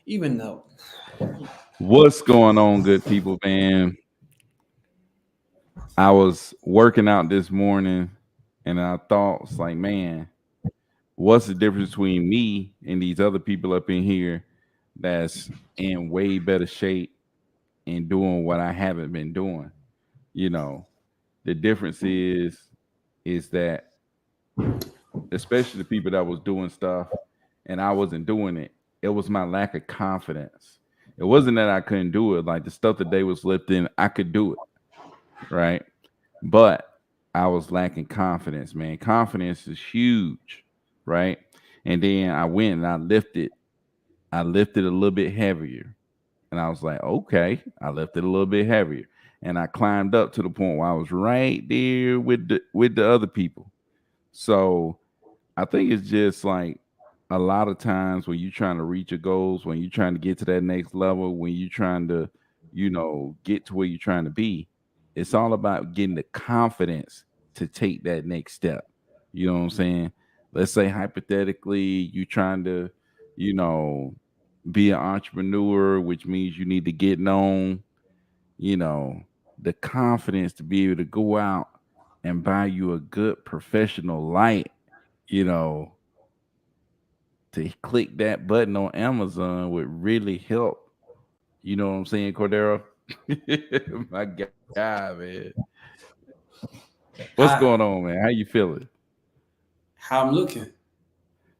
even though. What's going on, good people, man? I was working out this morning and I thought, it's like, man, what's the difference between me and these other people up in here that's in way better shape and doing what I haven't been doing? You know, the difference is that especially the people that was doing stuff and I wasn't doing it, it was my lack of confidence. It wasn't that I couldn't do it. Like the stuff that they was lifting, I could do it, right? But I was lacking confidence, man. Confidence is huge, right? And then I went and I lifted a little bit heavier. And I was like, okay, I lifted a little bit heavier. And I climbed up to the point where I was right there with the other people. So I think it's just like a lot of times when you're trying to reach your goals, when you're trying to get to that next level, when you're trying to, get to where you're trying to be, it's all about getting the confidence to take that next step. You know what I'm saying? Let's say hypothetically, you're trying to, you know, be an entrepreneur, which means you need to get known, you know, the confidence to be able to go out and buy you a good professional light, you know, to click that button on Amazon would really help. You know what I'm saying, Cordero? My God, man. What's I, going on, man? How you feeling? how I'm looking.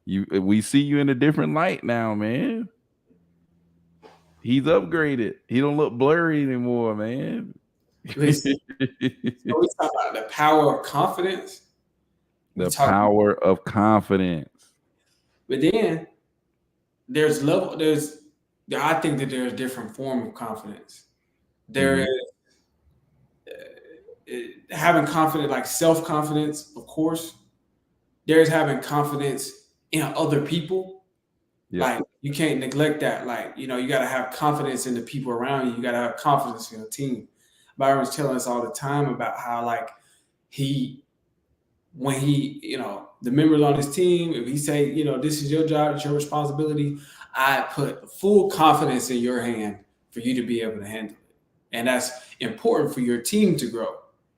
We see you in a different light now, man. He's upgraded. He don't look blurry anymore, man. Listen, so we talk about the power of confidence. We The talk, power of confidence. but then there's level. I think that there's a different form of confidence. There Mhm. is having confidence, like self confidence, of course. There's having confidence in other people. Yep. Like you can't neglect that. Like you got to have confidence in the people around you. You got to have confidence in your team. Byron's telling us all the time about how like he when he the members on his team, if he say this is your job, it's your responsibility, I put full confidence in your hand for you to be able to handle it. And that's important for your team to grow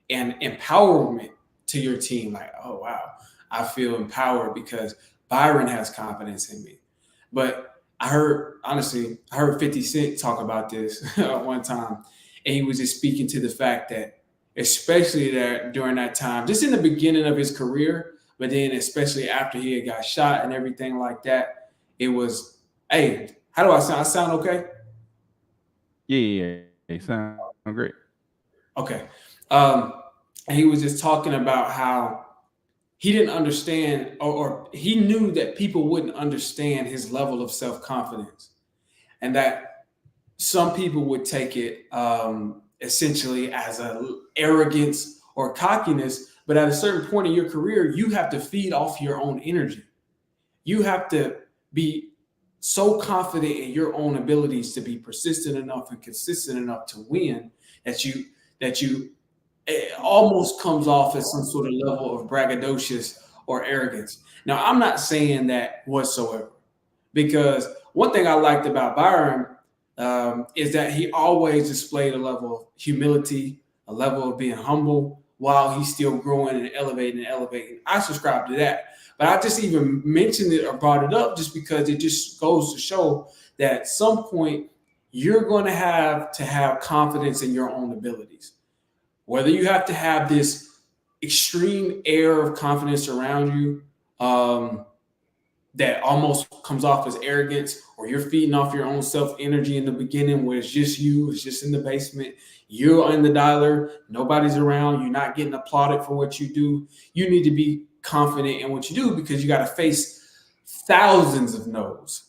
and empowerment to your team. Like, oh wow, I feel empowered because Byron has confidence in me. But I heard 50 Cent talk about this one time, and he was just speaking to the fact that, especially that during that time, just in the beginning of his career, but then especially after he had got shot and everything like that, it was, hey, how do I sound? I sound okay? Yeah. Sound great. Okay. Um, and he was just talking about how he didn't understand, or he knew that people wouldn't understand his level of self confidence, and that some people would take it essentially as a arrogance or cockiness. But at a certain point in your career, you have to feed off your own energy. You have to be so confident in your own abilities to be persistent enough and consistent enough to win that you it almost comes off as some sort of level of braggadocious or arrogance. Now, I'm not saying that whatsoever, because one thing I liked about Byron is that he always displayed a level of humility, a level of being humble while he's still growing and elevating and elevating. I subscribe to that. But I just even mentioned it or brought it up just because it just goes to show that at some point you're going to have confidence in your own abilities. Whether you have to have this extreme air of confidence around you, that almost comes off as arrogance, or you're feeding off your own self energy in the beginning where it's just you, it's just in the basement, you're in the dialer, nobody's around, you're not getting applauded for what you do. You need to be confident in what you do because you got to face thousands of no's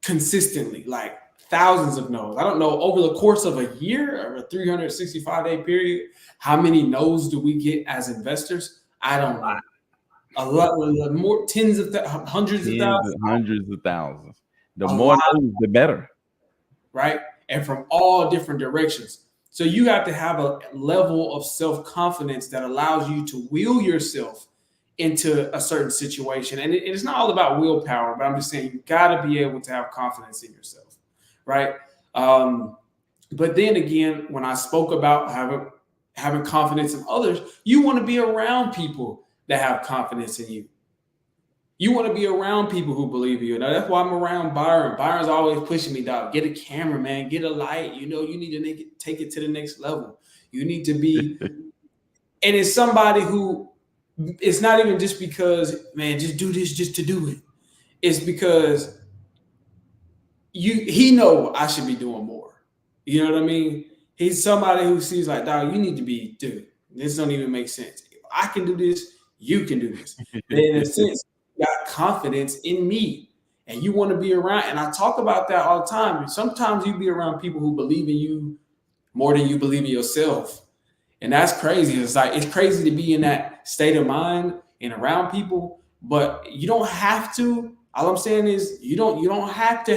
consistently, like thousands of no's. I don't know over the course of a year or a 365-day period, how many no's do we get as investors? I don't know. A lot more, hundreds of Tens thousands, and hundreds of thousands. The a more lot, knows, the better. right? And from all different directions. So you have to have a level of self confidence that allows you to will yourself into a certain situation. And it's not all about willpower, but I'm just saying you got to be able to have confidence in yourself, right? But then again, when I spoke about having confidence in others, you want to be around people that have confidence in you. You want to be around people who believe in you. Now, that's why I'm around Byron. Byron's always pushing me, dog. Get a camera, man. Get a light. You need to take it to the next level. You need to be, and it's somebody who, it's not even just because, man, just do this just to do it. It's because he know I should be doing more. You know what I mean? He's somebody who sees like, dog, you need to be, dude, this don't even make sense. If I can do this, you can do this. And in a sense, got confidence in me, and you want to be around. And I talk about that all the time. Sometimes you be around people who believe in you more than you believe in yourself. And that's crazy. It's crazy to be in that state of mind and around people, but you don't have to. All I'm saying is you don't have to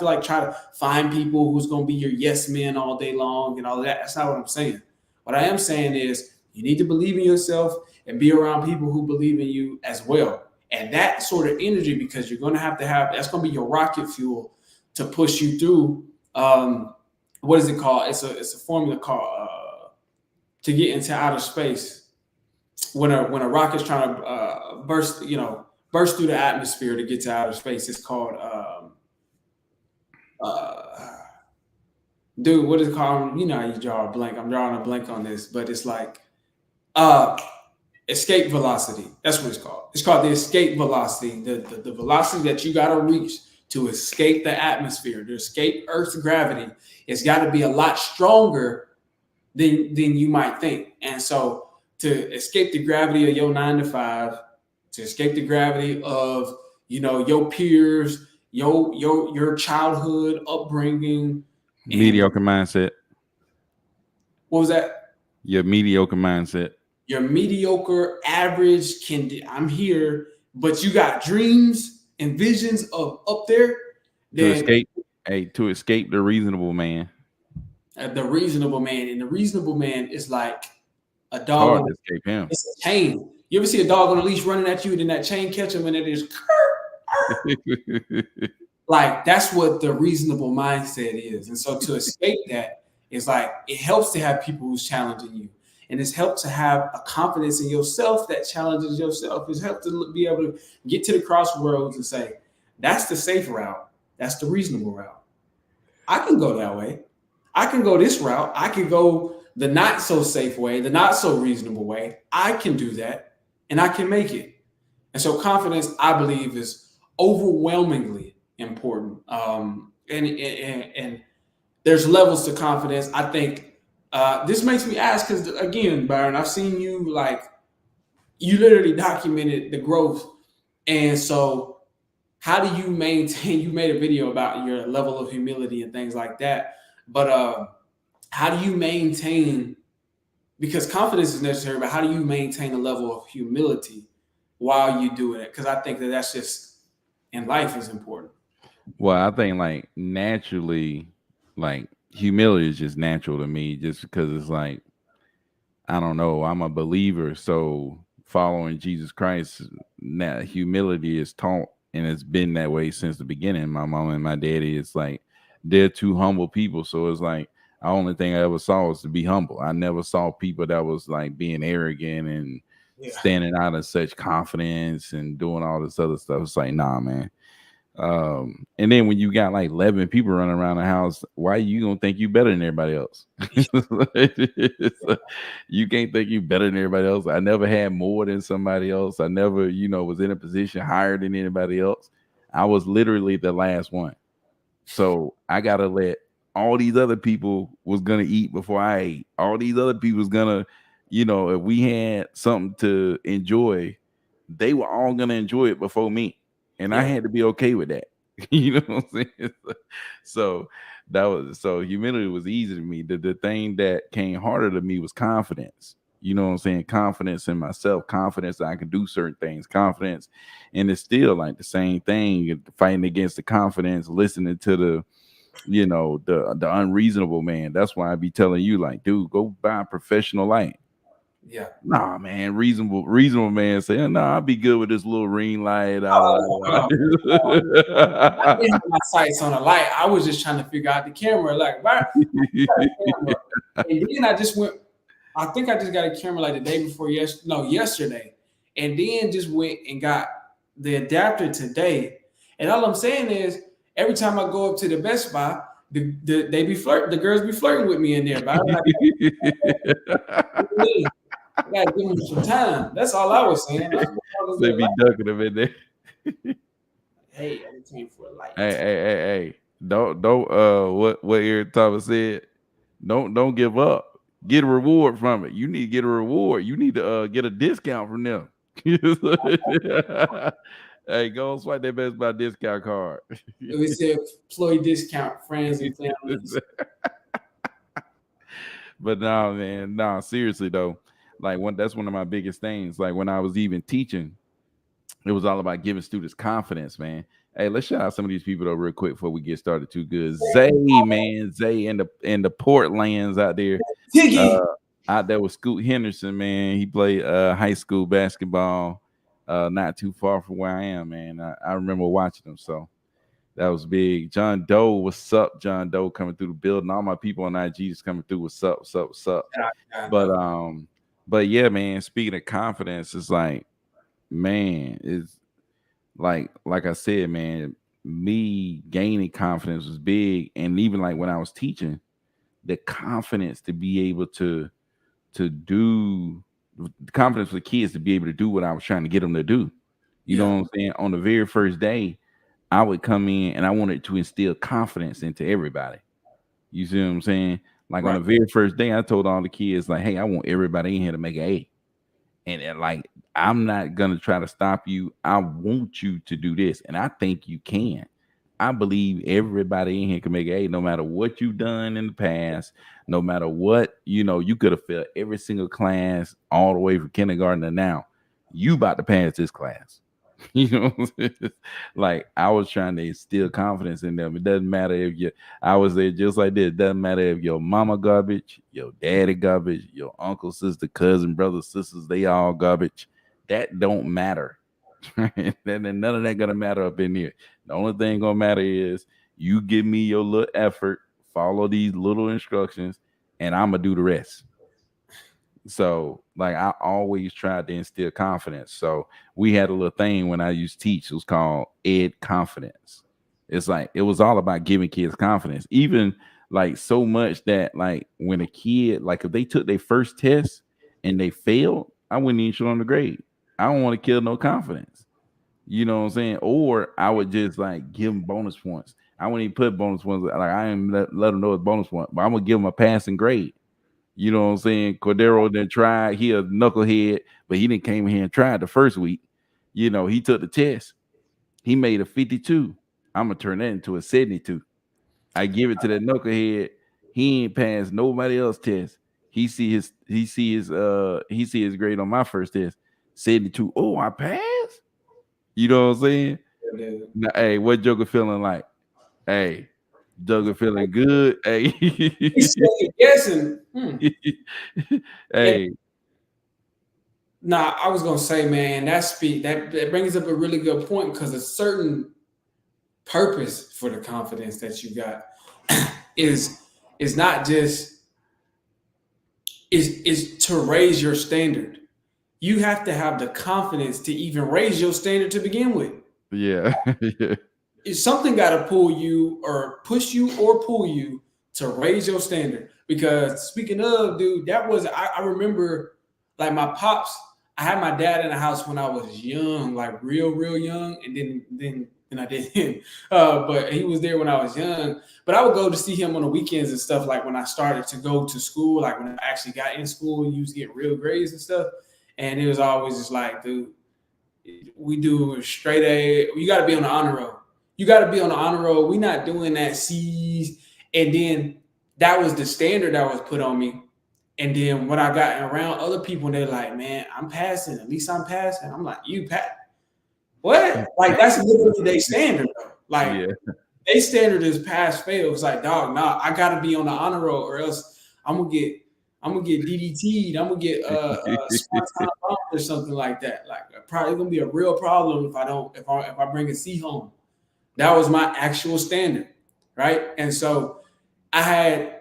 like try to find people who's going to be your yes men all day long and all of that. That's not what I'm saying. What I am saying is you need to believe in yourself and be around people who believe in you as well. And that sort of energy, because you're going to have that's going to be your rocket fuel to push you through. What is it called? It's a formula called to get into outer space. When a rocket's trying to burst through the atmosphere to get to outer space, it's called dude, what is it called? You know how you draw a blank. I'm drawing a blank on this, but it's like escape velocity. That's what it's called. It's called the escape velocity, the velocity that you got to reach to escape the atmosphere, to escape Earth's gravity. It's got to be a lot stronger than you might think. And so to escape the gravity of your 9 to 5, to escape the gravity of your peers, your childhood upbringing, mediocre mindset. What was that? Your mediocre mindset. Your mediocre, average, I'm here, but you got dreams and visions of up there. To escape the reasonable man. The reasonable man, and the reasonable man is like a dog. Hard to escape him. It's a chain. You ever see a dog on a leash running at you, and then that chain catch him, and it is like that's what the reasonable mindset is. And so to escape that is like it helps to have people who's challenging you. And it's helped to have a confidence in yourself that challenges yourself. It's helped to be able to get to the crossroads and say, that's the safe route. That's the reasonable route. I can go that way. I can go this route. I can go the not so safe way, the not so reasonable way. I can do that and I can make it. And so confidence, I believe, is overwhelmingly important. And there's levels to confidence. I think this makes me ask, because again, Byron, I've seen you you literally documented the growth. And so how do you maintain, you made a video about your level of humility and things like that, but how do you maintain, because confidence is necessary, but how do you maintain a level of humility while you do it? Because I think that's just in life is important. Well, I think naturally, humility is just natural to me, just because it's I don't know, I'm a believer, so following Jesus Christ, humility is taught, and it's been that way since the beginning. My mom and my daddy, it's they're two humble people, so it's the only thing I ever saw was to be humble. I never saw people that was being arrogant and standing out of such confidence and doing all this other stuff. It's nah, man. And then when you got 11 people running around the house, why are you gonna think you better than everybody else? You can't think you better than everybody else. I never had more than somebody else. I never, was in a position higher than anybody else. I was literally the last one. So I gotta let all these other people was gonna eat before I ate. All these other people was gonna, if we had something to enjoy, they were all gonna enjoy it before me. And I had to be okay with that. You know what I'm saying? So humility was easy to me. The thing that came harder to me was confidence. You know what I'm saying? Confidence in myself, confidence that I can do certain things, confidence. And it's still the same thing, fighting against the confidence, listening to the unreasonable man. That's why I be telling you, dude, go buy a professional light. Yeah. Nah, man, reasonable man saying, nah, I'll be good with this little ring light. I didn't have my sights on a light. I was just trying to figure out the camera. Like, why got a camera? And then I just went. I think I just got a camera like the day before yesterday, and then just went and got the adapter today. And all I'm saying is, every time I go up to the Best Buy, the girls be flirting with me in there. But I gotta give them some time. That's all I was saying. They be ducking them in there. Hey, I came for a light. Hey. Don't what Eric Thomas said. Don't give up. Get a reward from it. You need to get a reward. You need to get a discount from them. Hey, go and swipe that Best Buy discount card. We said employee discount, friends and families. But no, man, no, seriously though. Like that's one of my biggest things. Like when I was even teaching, it was all about giving students confidence, man. Hey, let's shout out some of these people though real quick before we get started too good. Zay, man, Zay in the Portlands out there. Out there with Scoot Henderson, man. He played high school basketball not too far from where I am, man. I remember watching him, so that was big. John Doe, what's up? John Doe coming through the building. All my people on IG just coming through. What's up? But yeah, man, speaking of confidence, it's like, man, it's like I said, man, me gaining confidence was big. And even like when I was teaching, the confidence to be able to do, the confidence for the kids to be able to do what I was trying to get them to do. You know what I'm saying? On the very first day, I would come in and I wanted to instill confidence into everybody. You see what I'm saying? Like on the very first day, I told all the kids, like, hey, I want everybody in here to make an A. And like, I'm not going to try to stop you. I want you to do this. And I think you can. I believe everybody in here can make an A, no matter what you've done in the past, no matter what, you could have failed every single class all the way from kindergarten to now. You about to pass this class. You know what I'm saying? Like I was trying to instill confidence in them. It doesn't matter if I was there just like this. It doesn't matter if your mama garbage, your daddy garbage, your uncle, sister, cousin, brother, sisters, they all garbage. That don't matter. Then none of that gonna matter up in here. The only thing gonna matter is you give me your little effort, follow these little instructions, and I'm gonna do the rest. So like I always tried to instill confidence. So we had a little thing when I used to teach, it was called Ed Confidence. It's like it was all about giving kids confidence, even like so much that like when a kid, like if they took their first test and they failed, I wouldn't even show them the grade. I don't want to kill no confidence. You know what I'm saying? Or I would just like give them bonus points. I wouldn't even put bonus points. Like I didn't let them know it's bonus point, but I'm gonna give them a passing grade. You know what I'm saying? Cordero then tried. He a knucklehead, but he didn't came in here and tried the first week. He took the test. He made a 52. I'm gonna turn that into a 72. I give it to that knucklehead. He ain't passed nobody else's test. He see his grade on my first test. 72. Oh, I passed. You know what I'm saying? Now, hey, what Joker feeling like? Hey, Joker feeling good. Hey, he's guessing. Hey. Nah, I was gonna say, man, that brings up a really good point because a certain purpose for the confidence that you got is not just is to raise your standard. You have to have the confidence to even raise your standard to begin with. Yeah. Something got to pull you or push you or pull you to raise your standard. Because speaking of, dude, I remember like my pops. I had my dad in the house when I was young, like real young, and then I didn't. But he was there when I was young. But I would go to see him on the weekends and stuff. Like when I started to go to school, like when I actually got in school and used to get real grades and stuff. And it was always just like, dude, we do straight A. You got to be on the honor roll. You got to be on the honor roll. We're not doing that C's. And then that was the standard that was put on me. And then when I got around other people, they're like, man, I'm passing. At least I'm passing. I'm like, you pass? What? Like, that's literally their standard, though. Like, their standard is pass, fail. It's like, dog, nah, I got to be on the honor roll or else I'm going to get I'm gonna get DDT'd. I'm gonna get spontaneous bomb or something like that. Like probably gonna be a real problem if I bring a C home. That was my actual standard, right? And so I had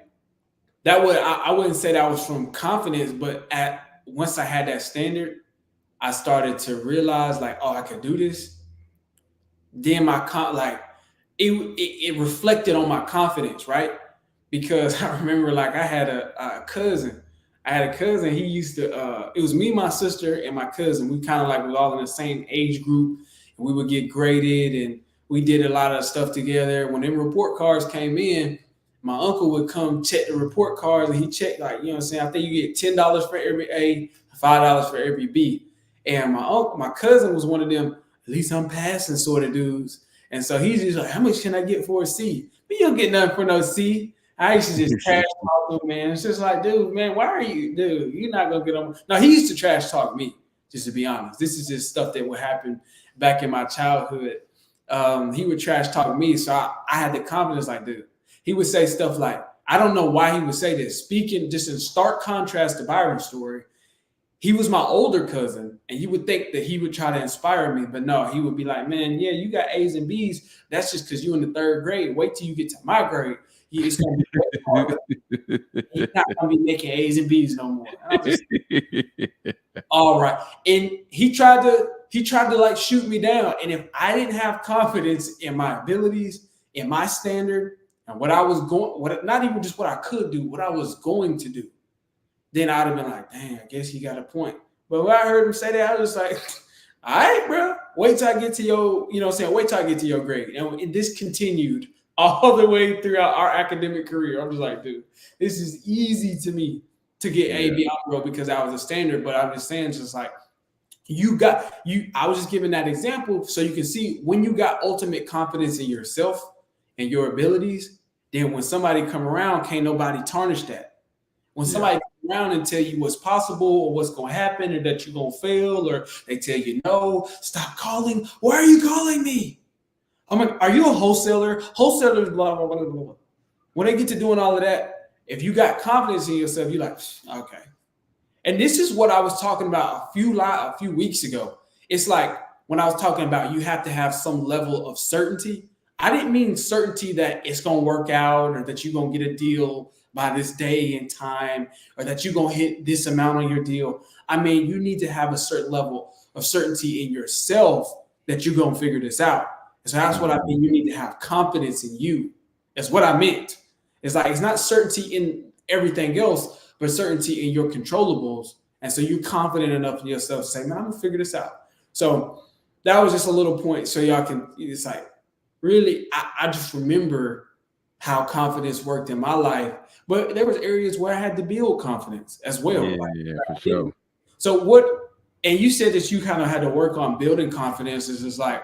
I wouldn't say that was from confidence, but at once I had that standard, I started to realize like, oh, I could do this. Then it reflected on my confidence, right? Because I remember like I had a cousin. I had a cousin. He used to. It was me, my sister, and my cousin. We kind of like was all in the same age group. And we would get graded, and we did a lot of stuff together. When them report cards came in, my uncle would come check the report cards, and he checked like, you know what I'm saying. I think you get $10 for every A, $5 for every B. And my cousin was one of them. At least I'm passing sort of dudes. And so he's just like, how much can I get for a C? But you don't get nothing for no C. I used to just trash talk him, man. It's just like, dude, man, why are you, dude? You're not gonna get on. No, he used to trash talk me, just to be honest. This is just stuff that would happen back in my childhood. He would trash talk me, so I had the confidence, like, dude. He would say stuff like, I don't know why he would say this. Speaking just in stark contrast to Byron's story, he was my older cousin, and you would think that he would try to inspire me, but no, he would be like, man, yeah, you got A's and B's. That's just because you're in the 3rd grade. Wait till you get to my grade. He's going to be he's not going to be making A's and B's no more. All right. And he tried to like shoot me down. And if I didn't have confidence in my abilities, in my standard, and what I was not even just what I could do, what I was going to do, then I'd have been like, dang, I guess he got a point. But when I heard him say that, I was just like, all right, bro, wait till I get to your, you know what I'm saying? Wait till I get to your grade. And this continued all the way throughout our academic career. I'm just like, dude, this is easy to me to get A, B, bro, because that was a standard. But I'm just saying, just like, I was just giving that example so you can see when you got ultimate confidence in yourself and your abilities, then when somebody come around, can't nobody tarnish that. When somebody come around and tell you what's possible or what's going to happen or that you're going to fail, or they tell you, no, stop calling. Why are you calling me? I'm like, are you a wholesaler? Wholesalers, blah, blah, blah, blah, blah. When they get to doing all of that, if you got confidence in yourself, you're like, okay. And this is what I was talking about a few weeks ago. It's like when I was talking about you have to have some level of certainty. I didn't mean certainty that it's going to work out or that you're going to get a deal by this day and time, or that you're going to hit this amount on your deal. I mean, you need to have a certain level of certainty in yourself that you're going to figure this out. And so that's what I mean. You need to have confidence in you. That's what I meant. It's like, it's not certainty in everything else, but certainty in your controllables. And so you're confident enough in yourself to say, man, I'm going to figure this out. So that was just a little point so y'all can, it's like, really, I just remember how confidence worked in my life. But there was areas where I had to build confidence as well. Yeah, for sure. So and you said that you kind of had to work on building confidence. Is like,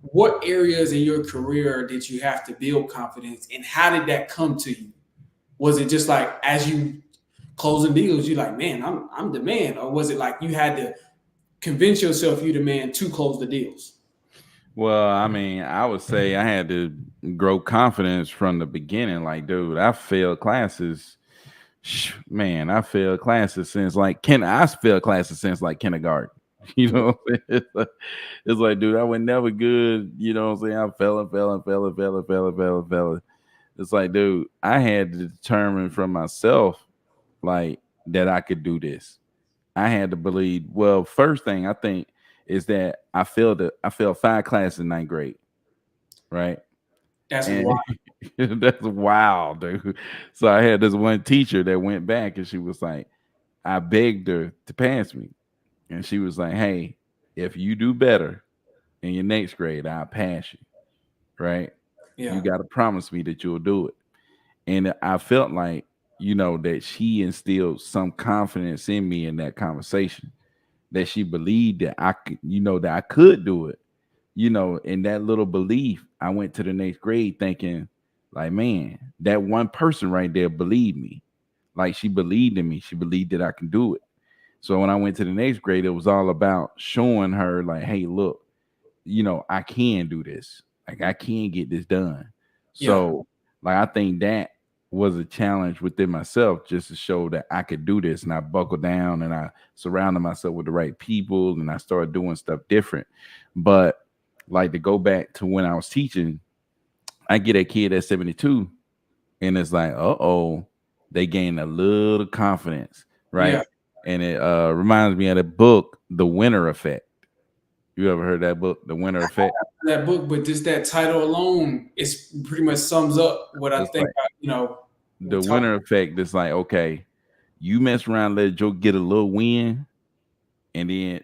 what areas in your career did you have to build confidence, and how did that come to you? Was it just like as you closing deals, you're like, man, I'm the man, or was it like you had to convince yourself you the man to close the deals? Well, I mean, I would say I had to grow confidence from the beginning. Like, dude, I failed classes. Man, I failed classes since like kindergarten. You know, it's like, dude, I was never good. You know what I'm saying? I fell. It's like, dude, I had to determine from myself, like, that I could do this. I had to believe. Well, first thing I think is that I failed 5 classes in 9th grade, right? That's wild. That's wild, dude. So I had this one teacher that went back, and she was like, I begged her to pass me, and she was like, hey, if you do better in your next grade, I'll pass you, right? Yeah. You got to promise me that you'll do it. And I felt like, you know, that she instilled some confidence in me in that conversation, that she believed that I could, you know, that I could do it, you know, in that little belief. I went to the next grade thinking like, man, that one person right there believed me. Like, she believed in me. She believed that I can do it. So when I went to the next grade, it was all about showing her like, hey, look, you know, I can do this. Like, I can get this done. So like, I think that was a challenge within myself just to show that I could do this. And I buckled down and I surrounded myself with the right people and I started doing stuff different. But like to go back to when I was teaching, I get a kid at 72 and it's like, uh-oh, they gain a little confidence, right? Yeah. And it reminds me of the book, The Winner Effect. You ever heard that book, The Winner Effect? That book, but just that title alone, it's pretty much sums up what I It's think. like the Winner Effect is like, okay, you mess around, let Joe get a little win, and then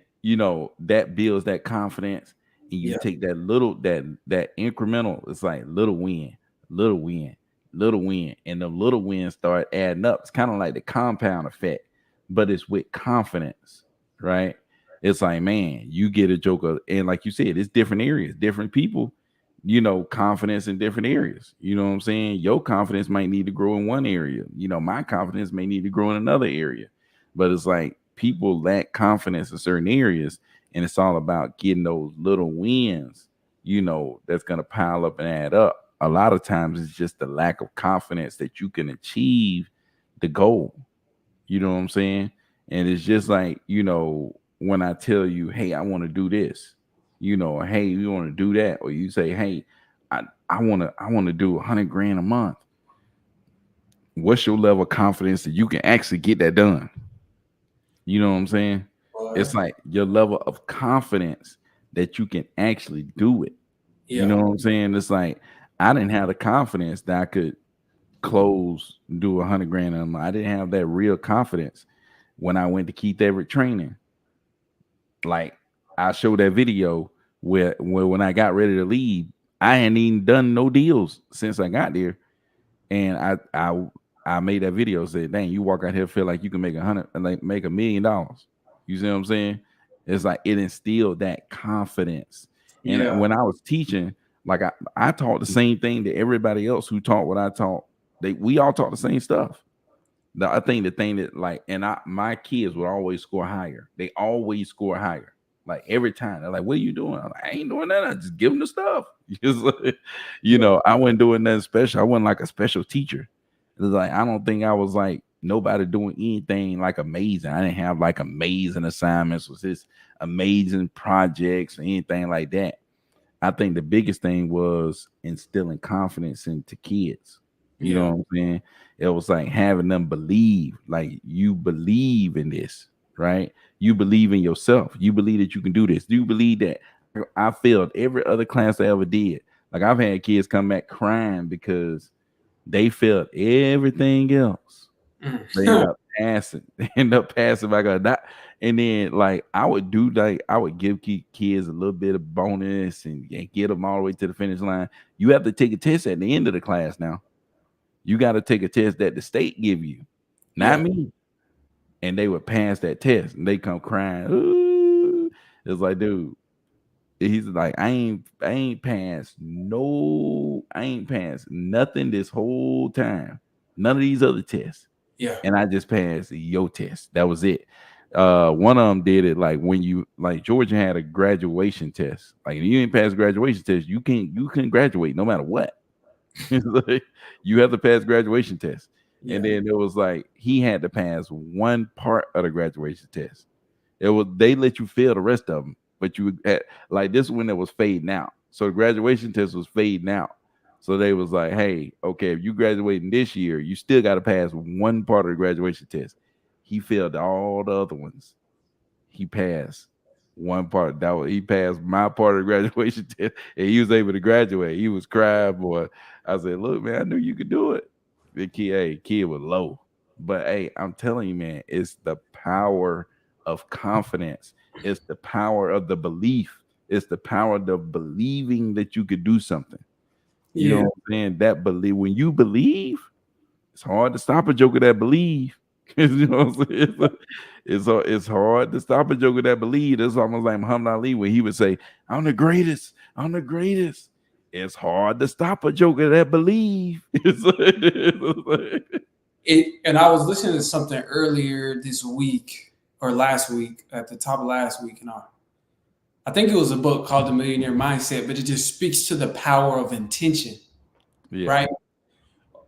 that builds that confidence, and you take that little that incremental. It's like little win, little win, little win, and the little wins start adding up. It's kind of like the compound effect, but it's with confidence, right? It's like, man, you get a joker, and like you said, it's different areas, different people, confidence in different areas. You know what I'm saying? Your confidence might need to grow in one area. My confidence may need to grow in another area. But it's like people lack confidence in certain areas, and it's all about getting those little wins, that's going to pile up and add up. A lot of times it's just the lack of confidence that you can achieve the goal. You know what I'm saying? And it's just like, when I tell you, hey, I want to do this, hey, you want to do that, or you say, hey, I want to do 100 grand a month. What's your level of confidence that you can actually get that done? You know what I'm saying? It's like your level of confidence that you can actually do it. Yeah. You know what I'm saying? It's like I didn't have the confidence that I could do 100 grand a month. I didn't have that real confidence when I went to Keith Everett training. Like I showed that video where when I got ready to leave, I hadn't even done no deals since I got there, and I made that video, said, dang, you walk out here feel like you can make $1 million. You see what I'm saying? It's like it instilled that confidence. And when I was teaching, like I taught the same thing to everybody else who taught what I taught. We all taught the same stuff. I think the thing that my kids would always score higher. They always score higher. Like every time they're like, what are you doing? I'm like, I ain't doing that. I just give them the stuff. I wasn't doing nothing special. I wasn't like a special teacher. It was like, I don't think I was like nobody doing anything like amazing. I didn't have like amazing assignments, was this amazing projects or anything like that. I think the biggest thing was instilling confidence into kids. You know what I'm saying? It was like having them believe, like you believe in this, right? You believe in yourself. You believe that you can do this. Do you believe that I failed every other class I ever did? Like I've had kids come back crying because they failed everything else. They end up passing. They end up passing by God. And then like I would give kids a little bit of bonus and get them all the way to the finish line. You have to take a test at the end of the class now. You got to take a test that the state give you, not me. And they would pass that test and they come crying. Ooh. It's like, dude, he's like, I ain't passed nothing this whole time. None of these other tests. Yeah. And I just passed your test. That was it. One of them did it like when Georgia had a graduation test. Like if you didn't pass graduation test, you couldn't graduate no matter what. Like, you have to pass graduation test. Yeah. And then it was like he had to pass one part of the graduation test. They let you fail the rest of them, but you had like this one that was fading out. So the graduation test was fading out. So they was like, hey, okay, if you graduating this year, you still got to pass one part of the graduation test. He failed all the other ones. He passed one part. He passed my part of the graduation test, and he was able to graduate. He was crying, boy. I said, look, man, I knew you could do it. The kid was low. But hey, I'm telling you, man, it's the power of confidence. It's the power of the belief. It's the power of the believing that you could do something. You know what I'm saying? That believe, when you believe, it's hard to stop a joker that believe. You know what I'm saying? It's hard to stop a joker that believe. It's almost like Muhammad Ali when he would say, I'm the greatest. I'm the greatest. It's hard to stop a joker that believe. And I was listening to something earlier this week or last week, at the top of last week, and I think it was a book called The Millionaire Mindset, but it just speaks to the power of intention, right?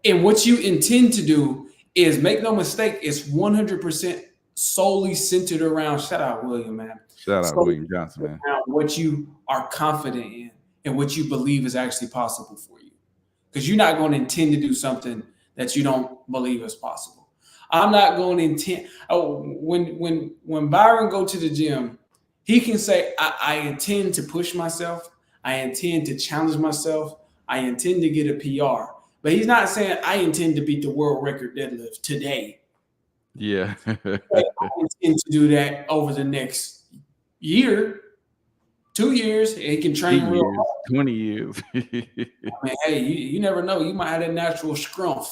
And what you intend to do is, make no mistake, it's 100% solely centered around, shout out William, man. Shout out Solely William Johnson, man. around what you are confident in and what you believe is actually possible for you. Because you're not going to intend to do something that you don't believe is possible. I'm not going to intend. Oh, when Byron go to the gym, he can say, I intend to push myself. I intend to challenge myself. I intend to get a PR. But he's not saying I intend to beat the world record deadlift today. Yeah. I intend to do that over the next year, 2 years. He can train real hard. 20 years. I mean, hey, you never know. You might have that natural scrumph,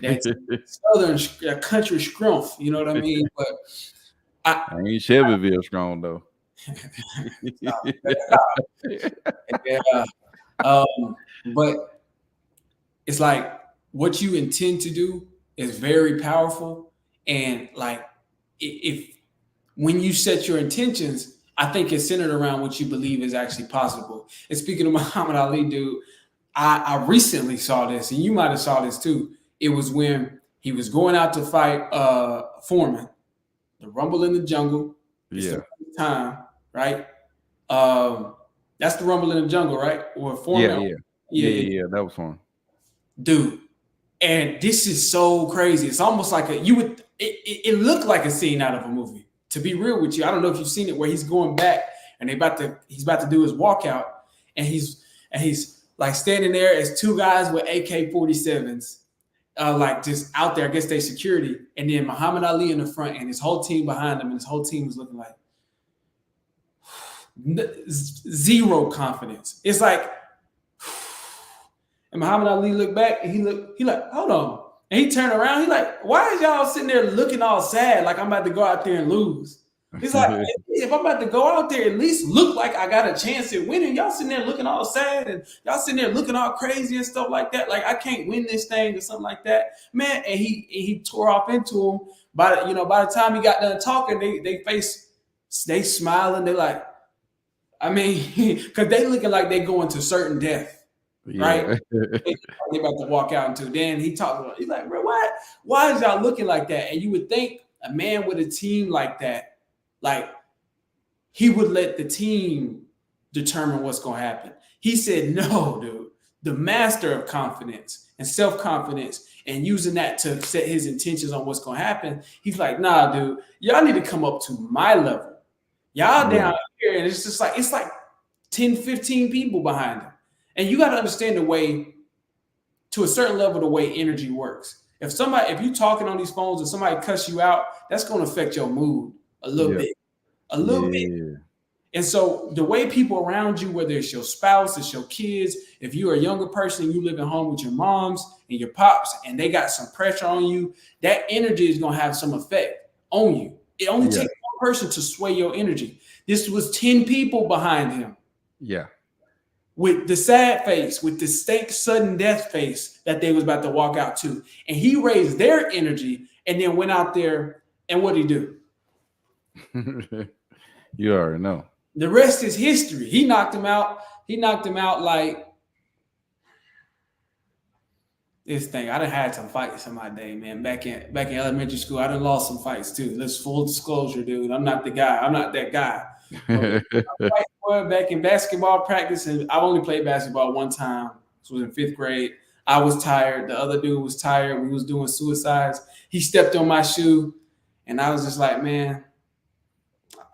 that southern country scrumph. You know what I mean? But I ain't Chevyville strong though. Yeah. But it's like what you intend to do is very powerful, and like if when you set your intentions, I think it's centered around what you believe is actually possible. And speaking of Muhammad Ali, dude, I recently saw this, and you might have saw this too. It was when he was going out to fight Foreman, the Rumble in the Jungle. It's the first time, right? That's the Rumble in the Jungle, right? Or Foreman. Yeah, that was fun. Dude, and this is so crazy. It's almost like it looked like a scene out of a movie. To be real with you, I don't know if you've seen it, where he's going back and he's about to do his walkout, and he's like standing there as two guys with AK-47s, like just out there against their security, and then Muhammad Ali in the front and his whole team behind him, and his whole team was looking like zero confidence. It's like, and Muhammad Ali looked back and he like, hold on. And he turned around. He like, why is y'all sitting there looking all sad like I'm about to go out there and lose? He's like, if I'm about to go out there, at least look like I got a chance at winning. Y'all sitting there looking all sad, and y'all sitting there looking all crazy and stuff like that. Like I can't win this thing or something like that, man. And he tore off into him. By the time he got done talking, they smiling. They like, I mean, because they looking like they going to certain death. Right? They about to walk out into. Then he talked about, he's like, bro, why is y'all looking like that? And you would think a man with a team like that, like he would let the team determine what's going to happen. He said, no, dude, the master of confidence and self-confidence and using that to set his intentions on what's going to happen. He's like, nah, dude, y'all need to come up to my level. Y'all down here. And it's just like, it's like 10, 15 people behind him. And you got to understand the way, to a certain level, the way energy works. If you're talking on these phones and somebody cuss you out, that's going to affect your mood a little bit. And so the way people around you, whether it's your spouse, it's your kids, if you're a younger person and you live at home with your moms and your pops and they got some pressure on you, that energy is going to have some effect on you. It only takes one person to sway your energy. This was 10 people behind him. Yeah. With the sad face, with the sudden death face that they was about to walk out to. And he raised their energy and then went out there, and what did he do? You already know. The rest is history. He knocked him out. He knocked him out like this thing. I done had some fights in my day, man. Back in elementary school, I done lost some fights too. Let's full disclosure, dude. I'm not the guy. I'm not that guy. Back in basketball practice, and I've only played basketball one time. This was in 5th grade. I was tired. The other dude was tired. We was doing suicides. He stepped on my shoe, and I was just like, man,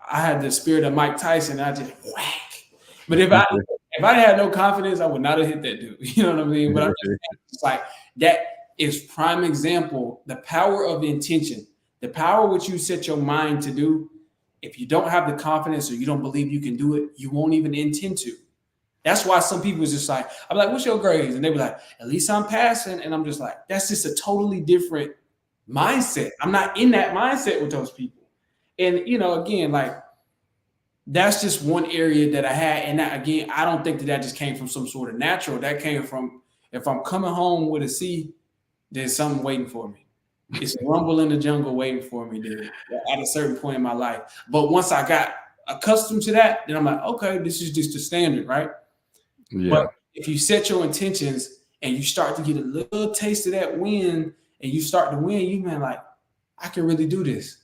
I had the spirit of Mike Tyson. I just whack. But if I had no confidence, I would not have hit that dude. You know what I mean? But I'm just saying, it's like that is prime example. The power of intention, the power which you set your mind to do. If you don't have the confidence or you don't believe you can do it, you won't even intend to. That's why some people is just like, I'm like, what's your grades? And they be like, at least I'm passing. And I'm just like, that's just a totally different mindset. I'm not in that mindset with those people. And, again, like, that's just one area that I had. And that, again, I don't think that just came from some sort of natural. That came from, if I'm coming home with a C, there's something waiting for me. It's a rumble in the jungle waiting for me, dude, at a certain point in my life. But once I got accustomed to that, then I'm like, okay, this is just the standard, right? Yeah. But if you set your intentions and you start to get a little taste of that win, and you start to win, you man like, I can really do this.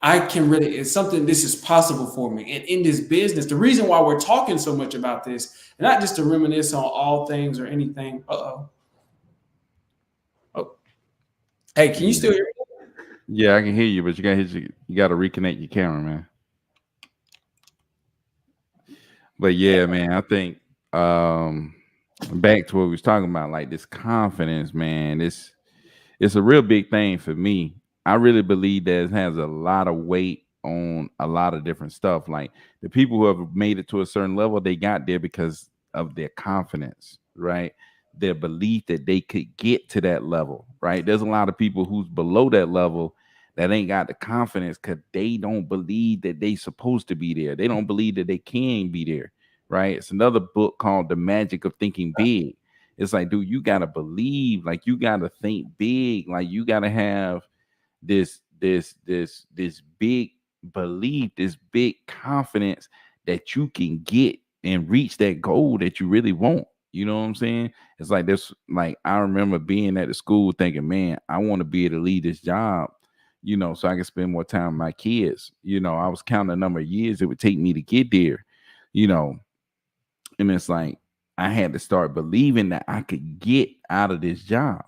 I can really, it's something, this is possible for me. And in this business, the reason why we're talking so much about this, not just to reminisce on all things or anything. Oh, hey, can you still hear me? Yeah, I can hear you, but you got to reconnect your camera, man. But yeah, man, I think back to what we was talking about, like this confidence, man. It's a real big thing for me. I really believe that it has a lot of weight on a lot of different stuff. Like the people who have made it to a certain level, they got there because of their confidence, right? Their belief that they could get to that level, right? There's a lot of people who's below that level that ain't got the confidence because they don't believe that they supposed to be there. They don't believe that they can be there, right? It's another book called The Magic of Thinking Big. It's like, dude, you gotta believe, like you gotta think big, like you gotta have this big belief, this big confidence that you can get and reach that goal that you really want. You know what I'm saying? It's like this, like I remember being at the school thinking, man, I want to be able to lead this job, you know, so I can spend more time with my kids. You know, I was counting the number of years it would take me to get there, you know, and it's like I had to start believing that I could get out of this job.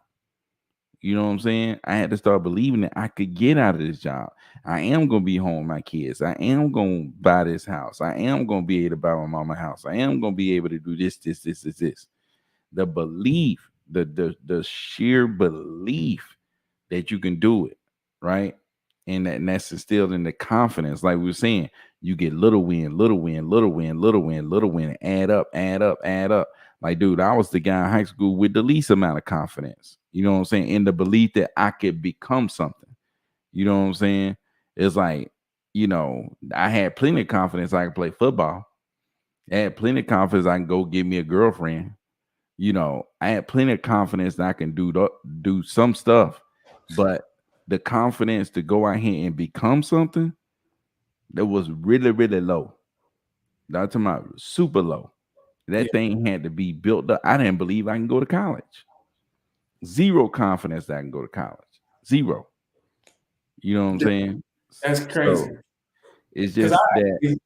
You know what I'm saying? I had to start believing that I could get out of this job. I am going to be home with my kids. I am going to buy this house. I am going to be able to buy my mama a house. I am going to be able to do this. The belief, the sheer belief that you can do it, right? And that's instilled in the confidence. Like we were saying, you get little win, add up. Like, dude, I was the guy in high school with the least amount of confidence. You know what I'm saying? In the belief that I could become something. You know what I'm saying? It's like, you know, I had plenty of confidence I could play football. I had plenty of confidence I can go get me a girlfriend. You know, I had plenty of confidence that I can do some stuff, but the confidence to go out here and become something that was really, really low. That's talking about super low. That thing had to be built up. I didn't believe I can go to college. Zero confidence that I can go to college. Zero. You know what I'm saying? That's crazy. So it's just that.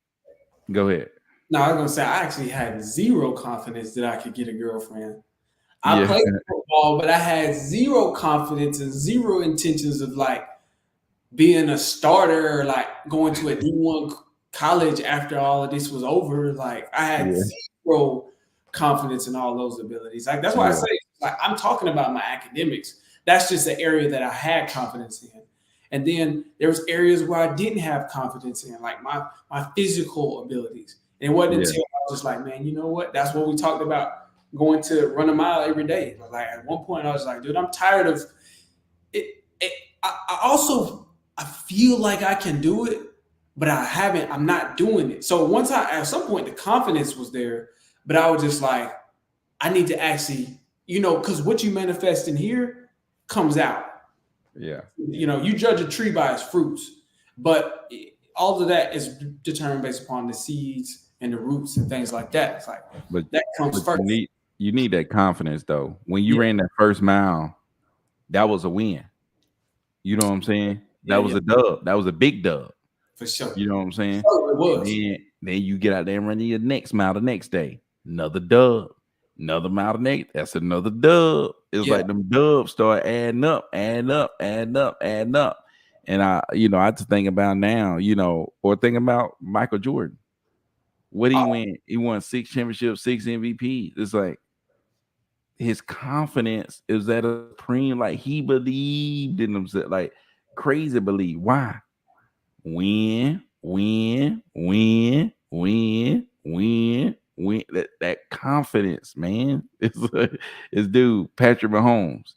Go ahead. No, I was gonna say I actually had zero confidence that I could get a girlfriend. I played football, but I had zero confidence and zero intentions of like being a starter or like going to a D1 college after all of this was over. Like I had zero confidence in all those abilities. Like that's why I say like I'm talking about my academics. That's just the area that I had confidence in. And then there was areas where I didn't have confidence in, like my physical abilities. And it wasn't until I was just like, man, you know what? That's what we talked about, going to run a mile every day. But like at one point I was like, dude, I'm tired of it. I feel like I can do it, but I'm not doing it. So at some point the confidence was there, but I was just like, I need to actually, you know, because what you manifest in here comes out. Yeah. You know, you judge a tree by its fruits, but all of that is determined based upon the seeds and the roots and things like that. It's like, but that comes first. You need that confidence though. When you ran that first mile, that was a win. You know what I'm saying? That was a dub. That was a big dub. For sure. You know what I'm saying? Oh, it was. Then you get out there and run your next mile the next day. Another dub. Another mile the next. That's another dub. It's like them dubs start adding up. And I just think about now, you know, or think about Michael Jordan. What did he win? He won 6 championships, 6 MVPs. It's like his confidence is at a supreme, like he believed in himself, like crazy believe. Why? Win. That confidence, man. It's dude, Patrick Mahomes.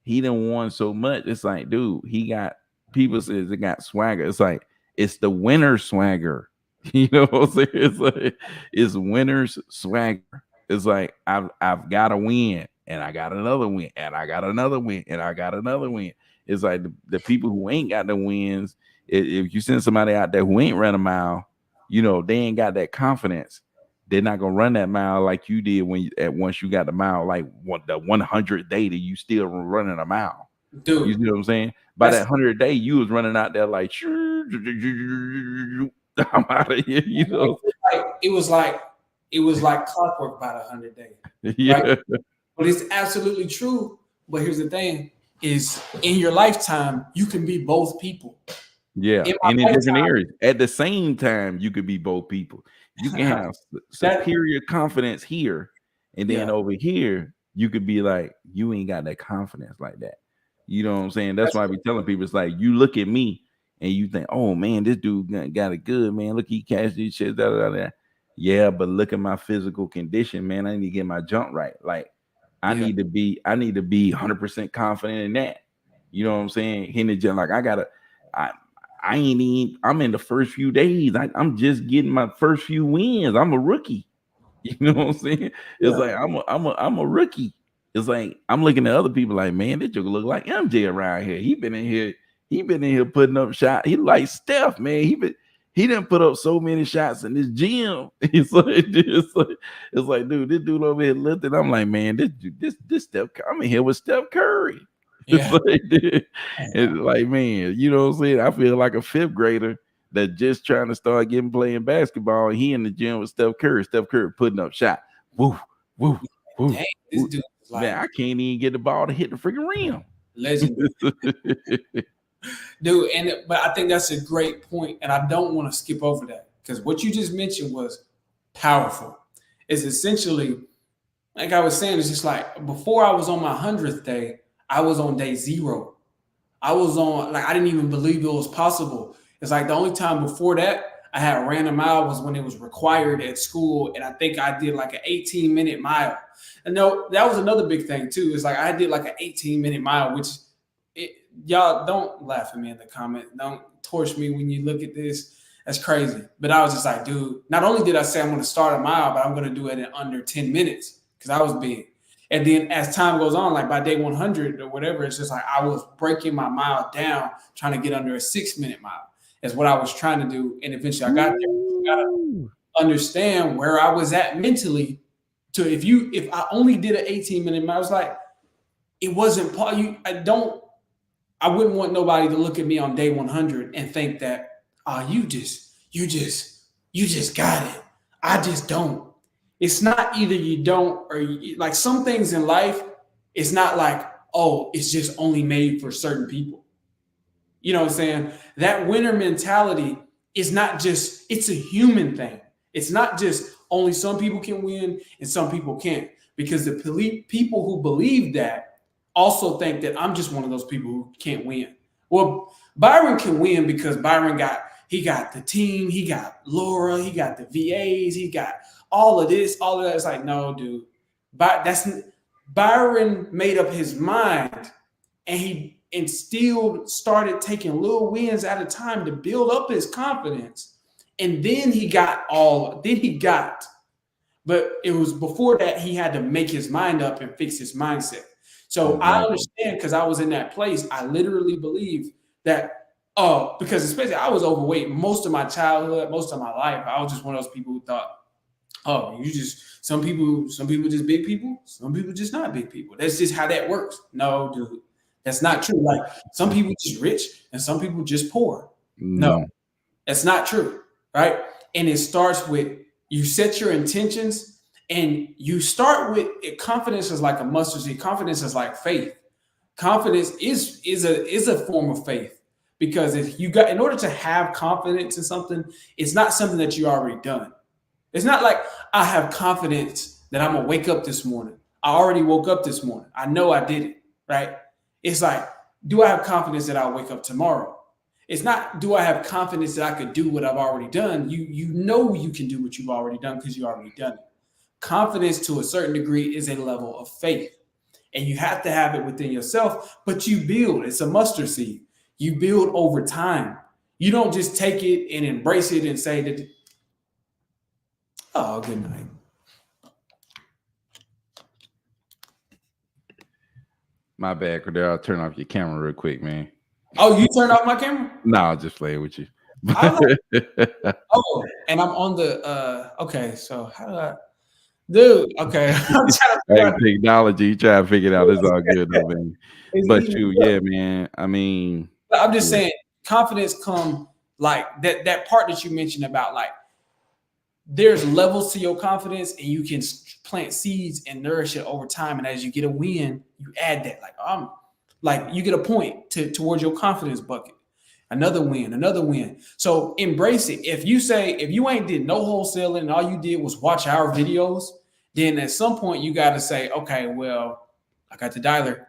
He done won so much. It's like, dude, he got people says it got swagger. It's like it's the winner swagger. You know what I'm saying? It's like it's winner's swagger. It's like I've got to win, and I got another win, and I got another win, and I got another win. It's like the people who ain't got the wins. If you send somebody out there who ain't run a mile, you know they ain't got that confidence. they're not gonna run that mile like you did when once you got the mile, like the 100th day that you still running a mile. Dude, you see what I'm saying? By that 100th day, you was running out there like I'm out of here. You know, it was like clockwork by the 100 days. yeah. Right? But it's absolutely true. But here's the thing: is in your lifetime, you can be both people. Yeah, and in different areas. At the same time, you could be both people. You can have superior confidence here, and then over here, you could be like, you ain't got that confidence like that. You know what I'm saying? That's why I be telling people, it's like, you look at me and you think, oh man, this dude got it good, man. Look, he cashed these shit, yeah, but look at my physical condition, man. I need to get my jump right. Like, I need to be 100% confident in that. You know what I'm saying? Hitting the gym, like I'm in the first few days. I'm just getting my first few wins. I'm a rookie. You know what I'm saying? It's like I'm a rookie. It's like I'm looking at other people like, man, this joker look like MJ around here. He been in here putting up shots. He like Steph, man. He didn't put up so many shots in this gym. It's like, dude, this dude over here lifting. I'm like, man, this Steph. I'm in here with Steph Curry. Yeah. It's like, man, you know what I'm saying? I feel like a fifth grader that just trying to start playing basketball. And he in the gym with Steph Curry. Steph Curry putting up shot. Woo, woo, woo. Dang, this dude is like, man, I can't even get the ball to hit the freaking rim. Legend. Dude, but I think that's a great point, and I don't want to skip over that because what you just mentioned was powerful. It's essentially, like I was saying, it's just like before I was on my 100th day, I was on day 0. I was on, like, I didn't even believe it was possible. It's like the only time before that I had ran a mile was when it was required at school, and I think I did like an 18-minute mile. And no, that was another big thing too. It's like I did like an 18-minute mile, which y'all don't laugh at me in the comment. Don't torch me when you look at this. That's crazy. But I was just like, dude, not only did I say I'm going to start a mile, but I'm going to do it in under 10 minutes because I was big. And then as time goes on, like by day 100 or whatever, it's just like I was breaking my mile down, trying to get under a 6-minute mile. Is what I was trying to do. And eventually I got there. You got to understand where I was at mentally. To if I only did an 18-minute mile, I was like, it wasn't I wouldn't want nobody to look at me on day 100 and think that, oh, you just got it. I just don't. It's not either you don't or like some things in life, it's not like, oh, it's just only made for certain people. You know what I'm saying? That winner mentality is not just, it's a human thing. It's not just only some people can win and some people can't. Because the people who believe that also think that I'm just one of those people who can't win. Well, Byron can win because Byron got the team, he got Laura, he got the VAs, he got all of this, all of that. It's like, no, dude. Byron made up his mind and he still started taking little wins at a time to build up his confidence. And then but it was before that he had to make his mind up and fix his mindset. So I understand because I was in that place. I literally believe that, because especially I was overweight most of my childhood, most of my life. I was just one of those people who thought, oh, some people just big people, some people just not big people. That's just how that works. No, dude, that's not true. Like some people just rich and some people just poor. No, that's not true, right? And it starts with you set your intentions and you start with confidence is like a mustard seed. Confidence is like faith. Confidence is a form of faith because in order to have confidence in something, it's not something that you already done. It's not like I have confidence that I'm gonna wake up this morning. I already woke up this morning. I know I did it, right? It's like, do I have confidence that I'll wake up tomorrow? It's not, do I have confidence that I could do what I've already done? You know you can do what you've already done because you already done it. Confidence to a certain degree is a level of faith. And you have to have it within yourself, but you build. It's a mustard seed. You build over time. You don't just take it and embrace it and say that, oh, good night. My bad, Cordell. I'll turn off your camera real quick, man. Oh, you turned off my camera? No, I'll just play with you. I'm like, oh, and I'm on the okay. So how do I, dude? Okay, I'm trying to figure Hey, out. technology, you try to figure it out. It's all good though, man. It's But eating you, me up. yeah, man. I mean, But I'm just yeah, saying, confidence come like that part that you mentioned about like there's levels to your confidence, and you can plant seeds and nourish it over time. And as you get a win, you add that. Like you get a point towards your confidence bucket. Another win, another win. So embrace it. If you ain't did no wholesaling and all you did was watch our videos, then at some point you got to say, okay, well, I got the dialer.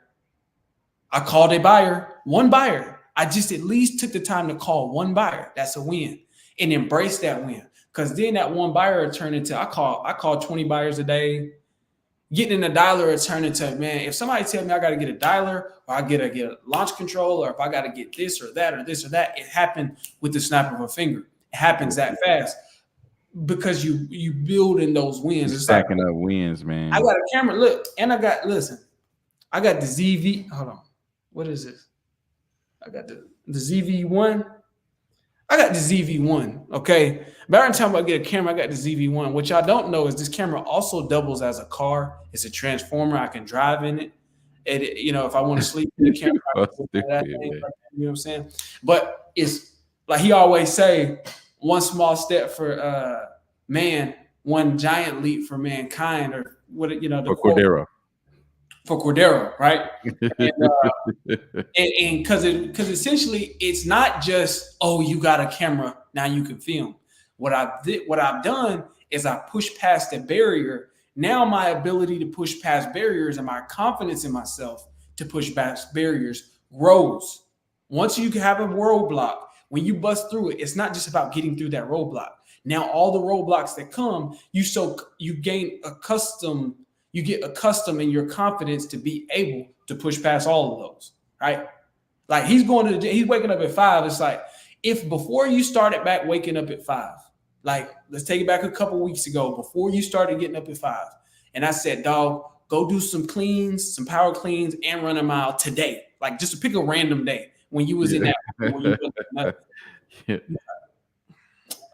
I called a buyer, one buyer. I just at least took the time to call one buyer. That's a win. And embrace that win. Because then that one buyer turned into I call 20 buyers a day. Getting in a dialer turned into, man, if somebody tell me I got to get a dialer or I get a launch control or if I got to get this or that or this or that, it happened with the snap of a finger. It happens that fast because you build in those wins. you're It's like stacking up wins, I man. got a camera, look, and I got the ZV. Hold on. What is this? I got the ZV1. I got the ZV1. Okay. But every time I get a camera, I got the ZV1. What y'all don't know is this camera also doubles as a car. It's a transformer. I can drive in it. If I want to sleep in the camera, I can Stupid, that thing, man. you know what I'm saying? But it's like he always say, one small step for man, one giant leap for mankind, or what the For quote Cordero. for Cordero, right? And and because essentially it's not just, oh, you got a camera, now you can film. What I've done is I pushed past the barrier. Now my ability to push past barriers and my confidence in myself to push past barriers grows. Once you have a roadblock, when you bust through it, it's not just about getting through that roadblock. Now all the roadblocks that come, you get accustomed in your confidence to be able to push past all of those, right? Like he's waking up at 5. It's like if before you started back waking up at 5, like let's take it back a couple weeks ago, before you started getting up at 5, and I said, dog, go do some cleans, some power cleans, and run a mile today. Like just to pick a random day when you was in Yeah. that. When you Yeah,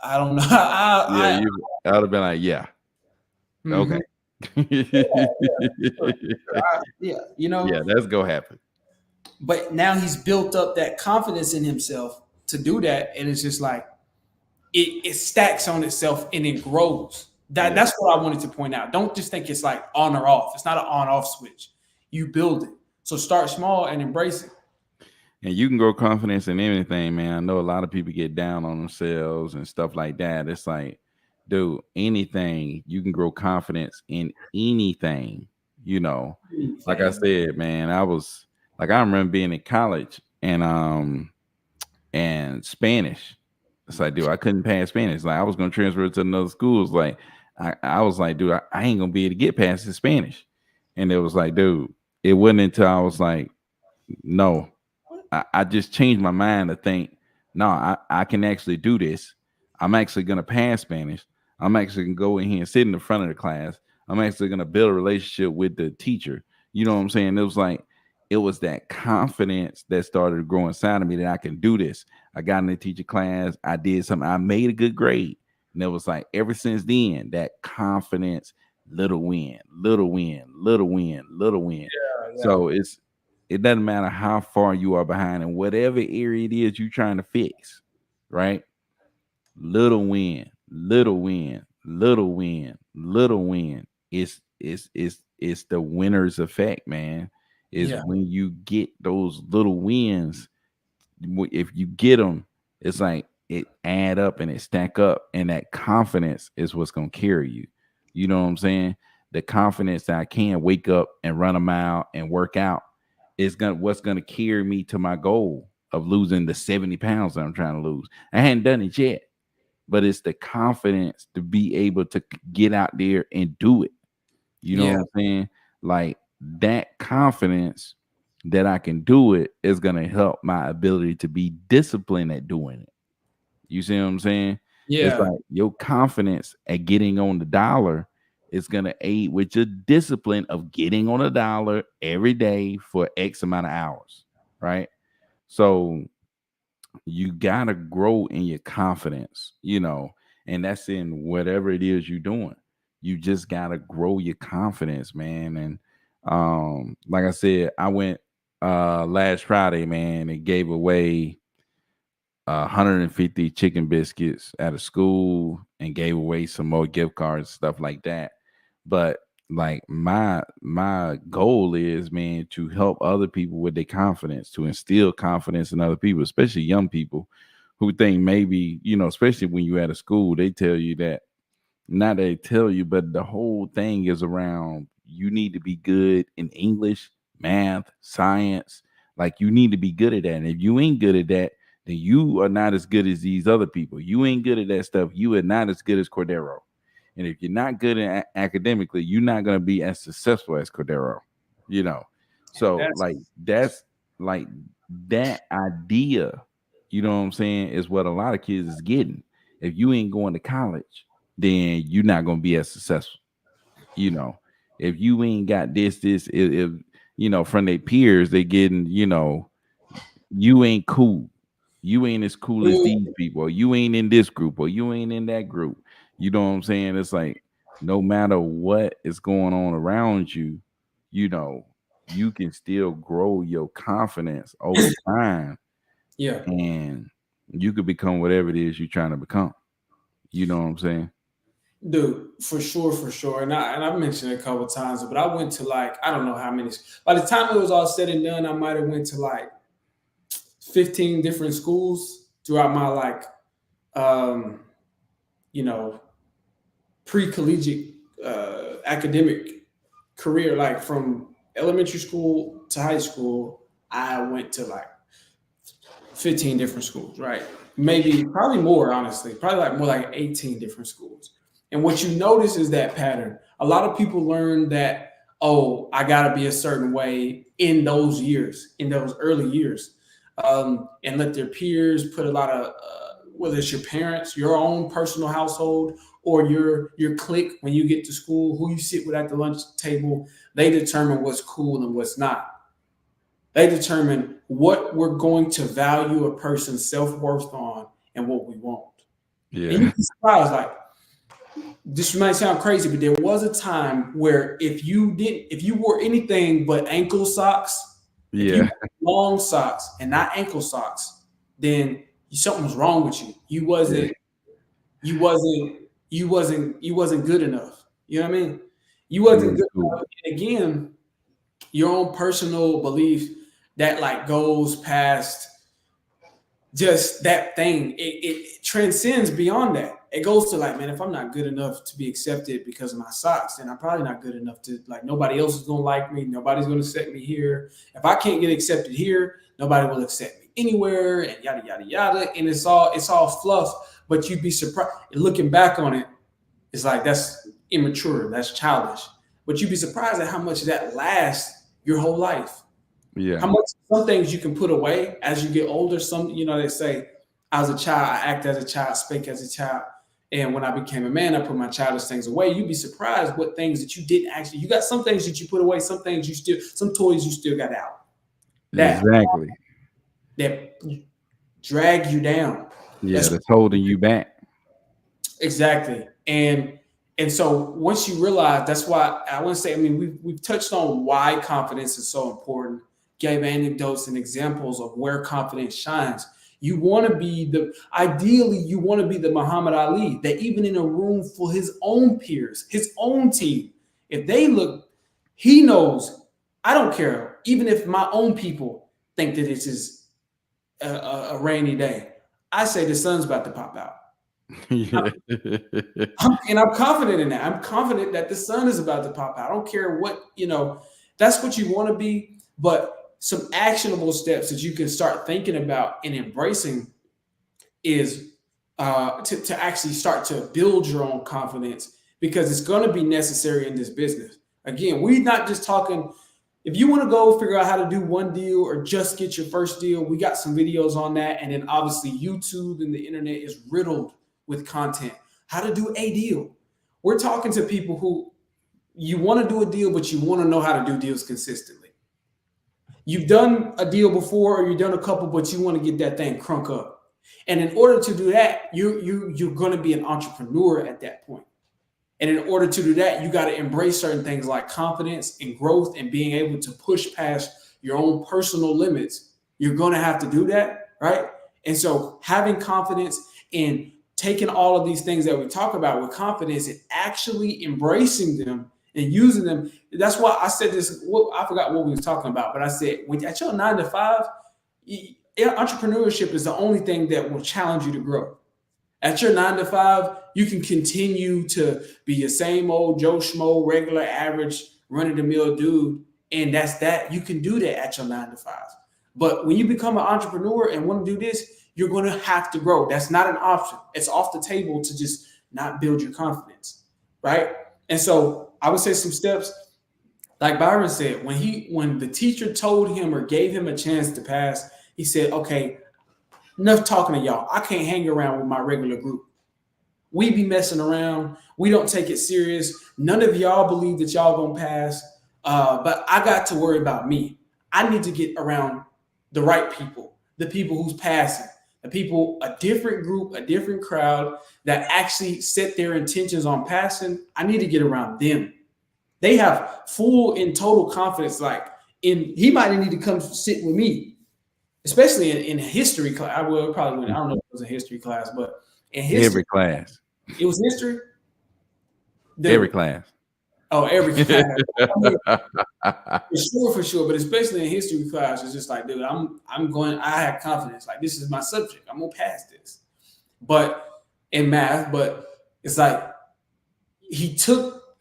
I don't know. yeah, I'd have been like, yeah, okay. Mhm. Yeah, Yeah, that's gonna happen. but now he's built up that confidence in himself to do that, and it's just like it stacks on itself and it grows. Yeah. That's what I wanted to point out. Don't just think it's like on or off. It's not an on-off switch. You build it. So start small and embrace it. And you can grow confidence in anything, man. I know a lot of people get down on themselves and stuff like that. It's like, dude, anything, you can grow confidence in anything, Like I said, man, I remember being in college and Spanish. It's like, dude, I couldn't pass Spanish. Like I was gonna transfer to another school. It's like I was like, dude, I ain't gonna be able to get past the Spanish. And it was like, dude, it wasn't until I was like, no, I just changed my mind to think, no, I can actually do this. I'm actually going to pass Spanish. I'm actually going to go in here and sit in the front of the class. I'm actually going to build a relationship with the teacher. You know what I'm saying? It was that confidence that started to grow inside of me that I can do this. I got in the teacher class. I did something. I made a good grade. And it was like, ever since then, that confidence, little win, little win, little win, little win. Yeah. So it doesn't matter how far you are behind in whatever area it is you're trying to fix, right? Little win, little win, little win, little win. It's the winner's effect, man. Is Yeah. when you get those little wins. If you get them, it's like it add up and it stack up, and that confidence is what's gonna carry you. You know what I'm saying? The confidence that I can wake up and run a mile and work out is what's gonna carry me to my goal of losing the 70 pounds that I'm trying to lose. I hadn't done it yet, but it's the confidence to be able to get out there and do it. You know Yeah. what I'm saying? Like that confidence that I can do it is gonna help my ability to be disciplined at doing it. You see what I'm saying? It's Yeah. like your confidence at getting on the dollar is gonna aid with your discipline of getting on a dollar every day for X amount of hours, right? So you gotta grow in your confidence, and that's in whatever it is you're doing. You just gotta grow your confidence, man. And like I said, I went last Friday, man, and gave away 150 chicken biscuits at a school and gave away some more gift cards, stuff like that. But like my goal is, man, to help other people with their confidence, to instill confidence in other people, especially young people who think maybe, especially when you're at a school, they tell you that, not they tell you, but the whole thing is around you need to be good in English, math, science. Like you need to be good at that. And if you ain't good at that, then you are not as good as these other people. You ain't good at that stuff. You are not as good as Cordero. And if you're not good at academically, you're not going to be as successful as Cordero. So that's like that idea. You know what I'm saying? Is what a lot of kids is getting. If you ain't going to college, then you're not going to be as successful. If you ain't got if from their peers, they getting, you ain't cool. You ain't as cool as these people. Or you ain't in this group, or you ain't in that group. You know what I'm saying? It's like no matter what is going on around you, you can still grow your confidence over time. Yeah. And you could become whatever it is you're trying to become. You know what I'm saying? Dude, for sure. And I've mentioned it a couple of times, but I went to like, I don't know how many. By the time it was all said and done, I might have went to like 15 different schools throughout my like pre-collegiate academic career. Like from elementary school to high school, I went to like 15 different schools, right? Probably more, honestly. Probably like more like 18 different schools. And what you notice is that pattern. A lot of people learn that, oh, I got to be a certain way in those years, in those early years, and let their peers put a lot of, whether it's your parents, your own personal household, or your clique when you get to school, who you sit with at the lunch table, they determine what's cool and what's not. They determine what we're going to value a person's self-worth on and what we want. Yeah. And you'd be surprised, like, this might sound crazy, but there was a time where if you wore anything but ankle socks, long socks and not ankle socks, then something was wrong with you. You wasn't good enough. You know what I mean? You wasn't good enough. And again, your own personal belief that like goes past just that thing. It transcends beyond that. It goes to like, man, if I'm not good enough to be accepted because of my socks, then I'm probably not good enough to, like, nobody else is going to like me. Nobody's going to accept me here. If I can't get accepted here, nobody will accept me anywhere, and yada, yada, yada. And it's all fluff, but you'd be surprised. Looking back on it, it's like, that's immature. That's childish. But you'd be surprised at how much that lasts your whole life. Yeah. How much some things you can put away as you get older. Some, they say, as a child, I act as a child, spake as a child. And when I became a man, I put my childish things away. You'd be surprised what things that you didn't actually, you got some things that you put away, some things some toys you still got out. Exactly. That drag you down. Yeah, that's holding you back. Exactly. And so once you realize, that's why I want to say, I mean, we've touched on why confidence is so important, gave anecdotes and examples of where confidence shines. You want to be ideally, you want to be the Muhammad Ali that even in a room full his own peers, his own team, if they look, he knows, I don't care. Even if my own people think that this is a rainy day, I say the sun's about to pop out. Yeah. And I'm confident in that. I'm confident that the sun is about to pop out. I don't care what, that's what you want to be, but some actionable steps that you can start thinking about and embracing is to actually start to build your own confidence, because it's going to be necessary in this business. Again, we're not just talking, if you want to go figure out how to do one deal or just get your first deal, we got some videos on that. And then obviously YouTube and the internet is riddled with content, how to do a deal. We're talking to people who, you want to do a deal, but you want to know how to do deals consistently. You've done a deal before, or you've done a couple, but you want to get that thing crunk up. And in order to do that, you're going to be an entrepreneur at that point. And in order to do that, you got to embrace certain things like confidence and growth and being able to push past your own personal limits. You're going to have to do that, right? And so having confidence in taking all of these things that we talk about with confidence and actually embracing them and using them. That's why I said this. I forgot what we were talking about, but I said when at your 9 to 5, entrepreneurship is the only thing that will challenge you to grow. At your 9 to 5, you can continue to be your same old Joe Schmo, regular, average, run-of-the-mill dude, and that's that. You can do that at your 9 to 5. But when you become an entrepreneur and want to do this, you're going to have to grow. That's not an option. It's off the table to just not build your confidence, right? And so I would say some steps, like Byron said, when the teacher told him or gave him a chance to pass, he said, okay, enough talking to y'all. I can't hang around with my regular group. We be messing around. We don't take it serious. None of y'all believe that y'all gonna pass. But I got to worry about me. I need to get around the right people, the people who's passing, the people, a different group, a different crowd that actually set their intentions on passing. I need to get around them. They have full and total confidence. Like he might need to come sit with me. Especially in a history class. I don't know if it was a history class, but in history, every class. It was history. Every class. Oh, every class. I mean, for sure. But especially in history class, it's just like, dude, I have confidence. Like, this is my subject. I'm gonna pass this. But in math, it's like he took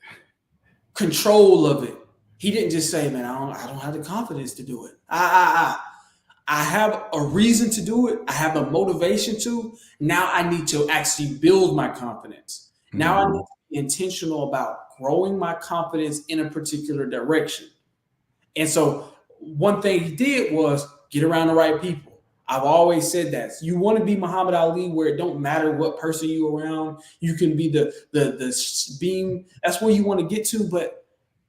control of it. He didn't just say, man, I don't have the confidence to do it. I have a reason to do it. I have a motivation to. Now I need to actually build my confidence. Now I need to be intentional about growing my confidence in a particular direction. And so one thing he did was get around the right people. I've always said that. So you want to be Muhammad Ali, where it don't matter what person you're around. You can be the being. That's where you want to get to. But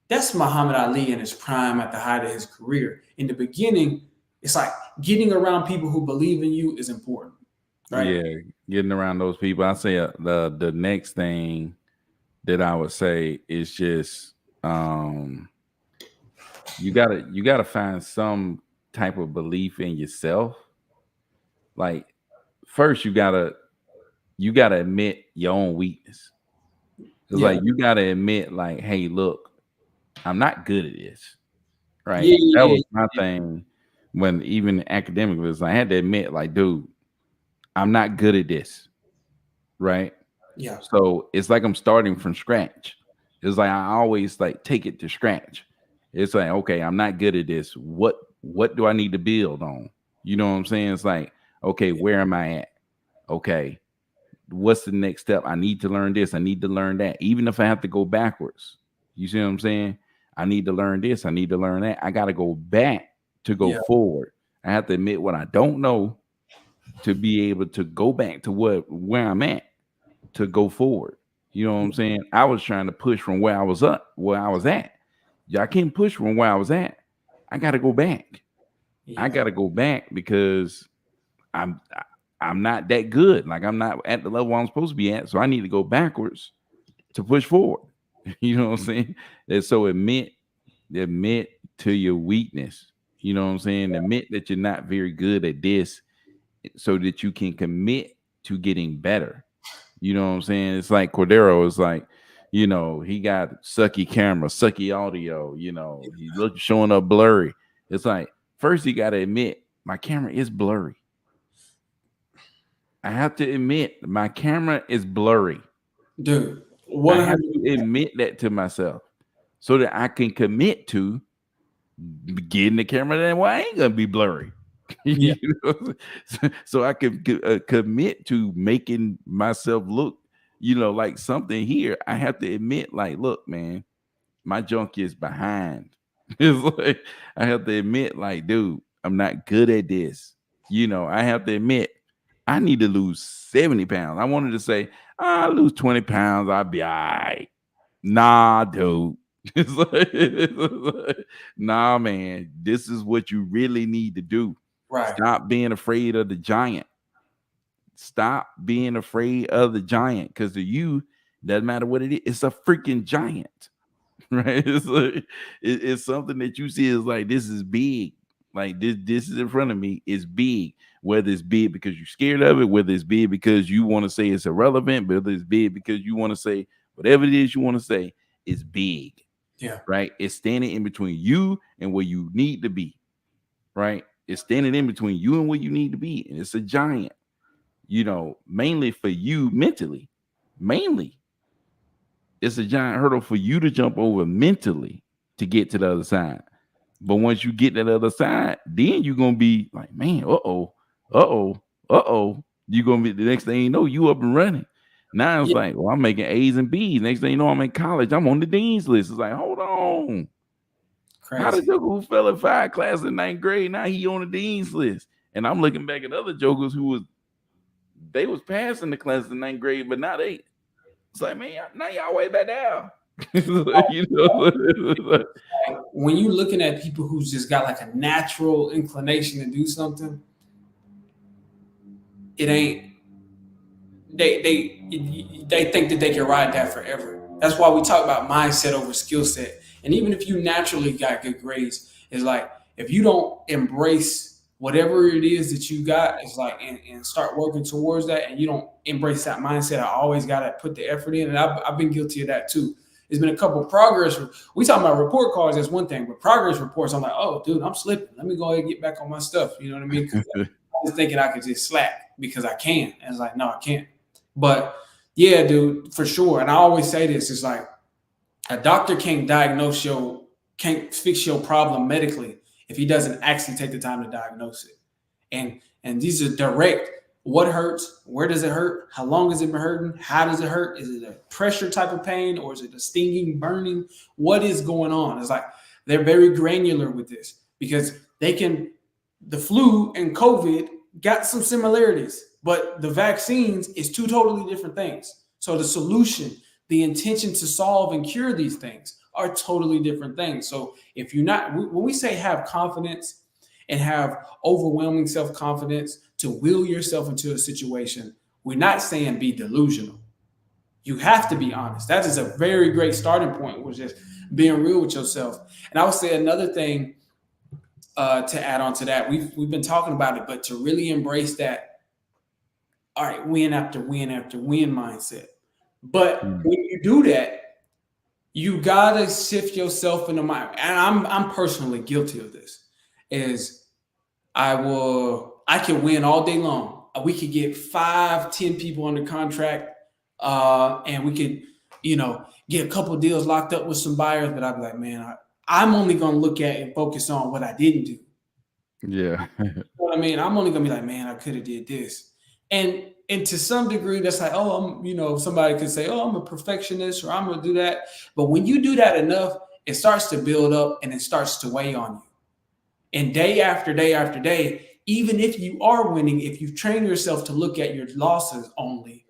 that's Muhammad Ali in his prime at the height of his career. In the beginning, it's like getting around people who believe in you is important, right? Yeah, getting around those people. I say the next thing that I would say is just you gotta find some type of belief in yourself. Like first, you gotta admit your own weakness. It's like you gotta admit, like, hey, look, I'm not good at this, right? That was my thing. When even academically, I had to admit, like, dude, I'm not good at this, right? Yeah. So it's like I'm starting from scratch. It's like I always like take it to scratch. It's like, okay, I'm not good at this. What do I need to build on? You know what I'm saying? It's like, okay, where am I at? Okay, what's the next step? I need to learn this. I need to learn that. Even if I have to go backwards, you see what I'm saying? I need to learn this. I need to learn that. I got to go back to go forward. I have to admit what I don't know to be able to go back to where I'm at to go forward. You know what I'm saying? I was trying to push from where I was at. I can't push from where I was at. I got to go back. I got to go back because I'm not that good. Like I'm not at the level I'm supposed to be at. So I need to go backwards to push forward. You know what I'm saying? And so admit to your weakness. You know what I'm saying? Admit that you're not very good at this so that you can commit to getting better. You know what I'm saying? It's like Cordero is like, you know, he got sucky camera, sucky audio, you know, he's showing up blurry. It's like, first you got to admit my camera is blurry. I have to admit my camera is blurry. Dude, I have to admit that to myself so that I can commit to getting the camera that way. I ain't gonna be blurry. You know? So I can commit to making myself look, you know, like something here. I have to admit, like, look, man, my junk is behind. It's like I have to admit, like, dude, I'm not good at this. You know, I have to admit, I need to lose 70 pounds. I wanted to say, I'll lose 20 pounds. I'll be all right. Nah, dude. Nah, man, this is what you really need to do. Right. Stop being afraid of the giant. Stop being afraid of the giant, because to you, doesn't matter what it is, it's a freaking giant, right? It's like, it's something that you see is like, this is big. Like this is in front of me. It's big. Whether it's big because you're scared of it, whether it's big because you want to say it's irrelevant, whether it's big because you want to say whatever it is you want to say, it's big. Yeah. Right. It's standing in between you and where you need to be. Right. It's standing in between you and where you need to be. And it's a giant, mainly for you mentally. Mainly, it's a giant hurdle for you to jump over mentally to get to the other side. But once you get to the other side, then you're gonna be like, man, you're gonna be, the next thing you know, you up and running. Now it's like, well, I'm making A's and B's. Next thing you know, I'm in college. I'm on the dean's list. It's like, hold on. Crazy. How the joker who fell in 5 classes in 9th grade, now he on the dean's list? And I'm looking back at other jokers who was passing the class in 9th grade, but now it's like, man, now y'all way back down. When you're looking at people who's just got like a natural inclination to do something, it ain't, they think that they can ride that forever. That's why we talk about mindset over skill set. And even if you naturally got good grades, it's like, if you don't embrace whatever it is that you got, it's like, and start working towards that, and you don't embrace that mindset, I always got to put the effort in. And I've been guilty of that too. There's been a couple of progress. We talking about report cards, that's one thing, but progress reports, I'm like, oh, dude, I'm slipping. Let me go ahead and get back on my stuff. You know what I mean? I was thinking I could just slack because I can. And it's like, no, I can't. But yeah, dude, for sure. And I always say this, it's like, a doctor can't fix your problem medically if he doesn't actually take the time to diagnose it. And these are direct. What hurts? Where does it hurt? How long has it been hurting? How does it hurt? Is it a pressure type of pain, or is it a stinging, burning? What is going on? It's like, they're very granular with this, because the flu and COVID got some similarities, but the vaccines is 2 totally different things. So the solution, the intention to solve and cure these things are totally different things. So if you're not, when we say have confidence and have overwhelming self-confidence to will yourself into a situation, we're not saying be delusional. You have to be honest. That is a very great starting point, which is being real with yourself. And I would say another thing to add on to that, we've been talking about it, but to really embrace that, all right, win after win after win mindset. But when you do that, you gotta shift yourself in the mind. And I'm personally guilty of this. Is I can win all day long. We could get 5-10 people under contract, and we could, get a couple of deals locked up with some buyers. But I'd be like, man, I'm only gonna look at and focus on what I didn't do. Yeah. You know what I mean? I'm only gonna be like, man, I could have did this. And to some degree, that's like, oh, somebody could say, oh, I'm a perfectionist, or I'm gonna do that. But when you do that enough, it starts to build up and it starts to weigh on you. And day after day after day, even if you are winning, if you train yourself to look at your losses only,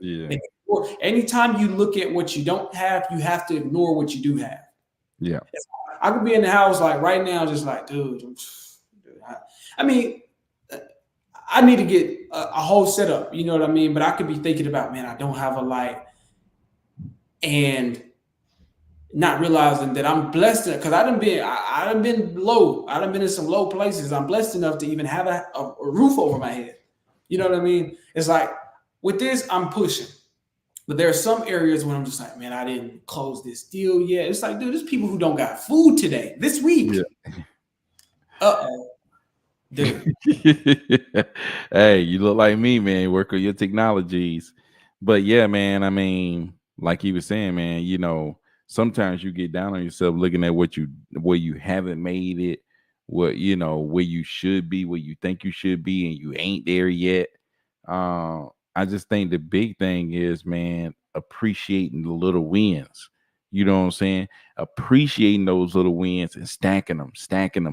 anytime you look at what you don't have, you have to ignore what you do have. Yeah. I could be in the house like right now, just like, dude, I mean, I need to get a whole setup, you know what I mean? But I could be thinking about, man, I don't have a light, and not realizing that I'm blessed, because I done been low. I done been in some low places. I'm blessed enough to even have a roof over my head. You know what I mean? It's like, with this, I'm pushing. But there are some areas when I'm just like, man, I didn't close this deal yet. It's like, dude, there's people who don't got food today, this week. Yeah. Uh-oh. Dude. Hey, you look like me, man. Work on your technologies. But yeah, man, I mean, like he was saying, man, sometimes you get down on yourself looking at where you haven't made it, where you should be, where you think you should be, and you ain't there yet. I just think the big thing is, man, appreciating the little wins. You know what I'm saying? Appreciating those little wins and stacking them,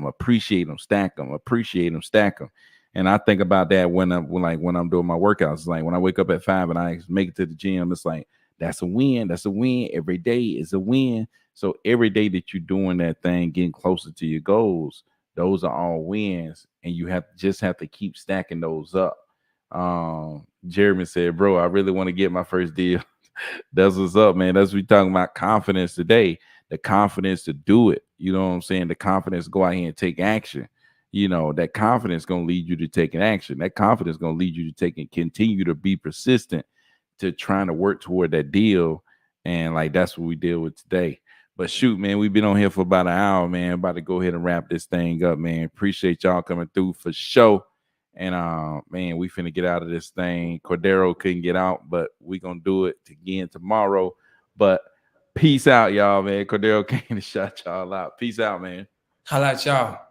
appreciate them, stack them, appreciate them, stack them. And I think about that when I'm doing my workouts. It's like when I wake up at 5 and I make it to the gym, it's like, that's a win. That's a win. Every day is a win. So every day that you're doing that thing, getting closer to your goals, those are all wins, and you just have to keep stacking those up. Jeremy said, "Bro, I really want to get my first deal." That's what's up, man. That's what we talking about, confidence today. The confidence to do it. You know what I'm saying? The confidence to go out here and take action. You know, that confidence gonna lead you to taking action. That confidence gonna lead you to continue to be persistent to trying to work toward that deal. And like that's what we deal with today. But shoot, man, we've been on here for about an hour, man. About to go ahead and wrap this thing up, man. Appreciate y'all coming through for show. And man, we finna get out of this thing. Cordero couldn't get out, but we gonna do it again tomorrow. But peace out, y'all, man. Cordero came to shut y'all out. Peace out, man. Holla at y'all.